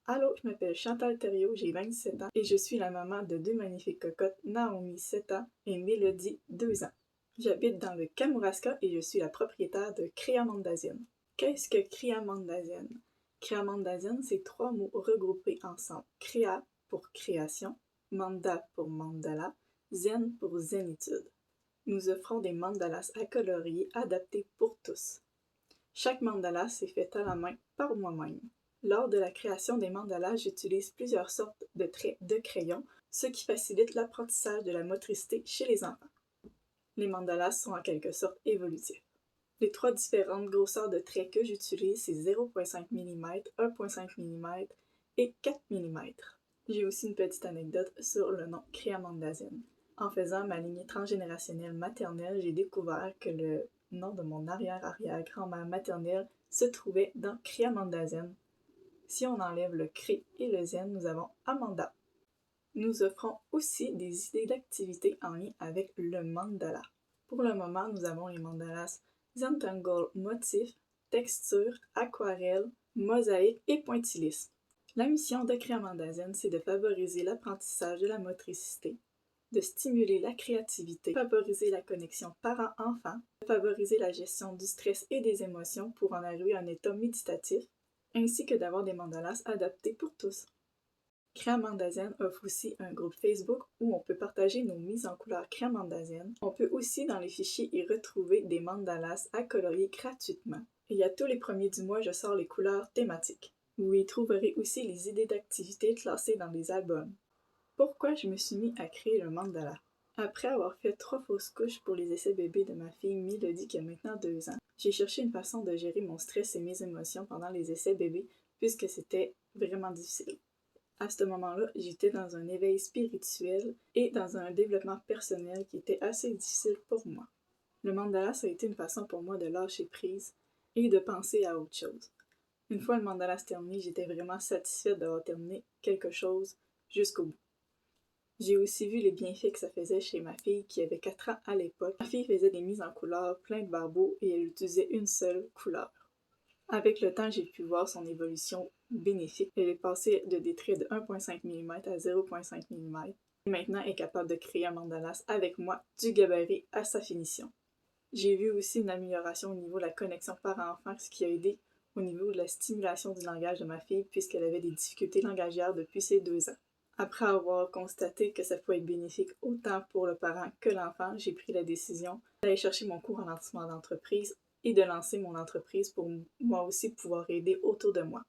Allô, je m'appelle Chantal Thériault, j'ai 27 ans et je suis la maman de deux magnifiques cocottes, Naomi 7 ans et Mélodie 2 ans. J'habite dans le Kamouraska et je suis la propriétaire de Créa Mandasienne. Qu'est-ce que Créa Mandasienne? Créa Mandasienne, c'est trois mots regroupés ensemble. Créa pour création, manda pour mandala, zen pour zénitude. Nous offrons des mandalas à colorier adaptés pour tous. Chaque mandala est fait à la main par moi-même. Lors de la création des mandalas, j'utilise plusieurs sortes de traits de crayon, ce qui facilite l'apprentissage de la motricité chez les enfants. Les mandalas sont en quelque sorte évolutifs. Les trois différentes grosseurs de traits que j'utilise, c'est 0,5 mm, 1,5 mm et 4 mm. J'ai aussi une petite anecdote sur le nom Créa Mandasienne. En faisant ma lignée transgénérationnelle maternelle, j'ai découvert que le nom de mon arrière-arrière-grand-mère maternelle se trouvait dans Créa Mandasienne. Si on enlève le cré et le zen, nous avons Amanda. Nous offrons aussi des idées d'activités en lien avec le mandala. Pour le moment, nous avons les mandalas Zentangle motif, texture, aquarelle, mosaïque et pointillisme. La mission de Créa Mandasienne, c'est de favoriser l'apprentissage de la motricité, de stimuler la créativité, favoriser la connexion parent-enfant, de favoriser la gestion du stress et des émotions pour en arriver à un état méditatif, ainsi que d'avoir des mandalas adaptés pour tous. Créa Mandasienne offre aussi un groupe Facebook où on peut partager nos mises en couleur Créa Mandasienne. On peut aussi dans les fichiers y retrouver des mandalas à colorier gratuitement. Et à tous les premiers du mois, je sors les couleurs thématiques. Vous y trouverez aussi les idées d'activités classées dans des albums. Pourquoi je me suis mis à créer le mandala? Après avoir fait 3 fausses couches pour les essais bébés de ma fille Mélodie qui a maintenant 2 ans, j'ai cherché une façon de gérer mon stress et mes émotions pendant les essais bébés puisque c'était vraiment difficile. À ce moment-là, j'étais dans un éveil spirituel et dans un développement personnel qui était assez difficile pour moi. Le mandala, ça a été une façon pour moi de lâcher prise et de penser à autre chose. Une fois le mandala terminé, j'étais vraiment satisfaite d'avoir terminé quelque chose jusqu'au bout. J'ai aussi vu les bienfaits que ça faisait chez ma fille qui avait 4 ans à l'époque. Ma fille faisait des mises en couleur plein de barbeaux et elle utilisait une seule couleur. Avec le temps, j'ai pu voir son évolution bénéfique. Elle est passée de des traits de 1,5 mm à 0,5 mm. Et maintenant, elle est capable de créer un mandalas avec moi du gabarit à sa finition. J'ai vu aussi une amélioration au niveau de la connexion parent-enfant, ce qui a aidé au niveau de la stimulation du langage de ma fille puisqu'elle avait des difficultés langagières depuis ses 2 ans. Après avoir constaté que ça pouvait être bénéfique autant pour le parent que l'enfant, j'ai pris la décision d'aller chercher mon cours en lancement d'entreprise et de lancer mon entreprise pour moi aussi pouvoir aider autour de moi.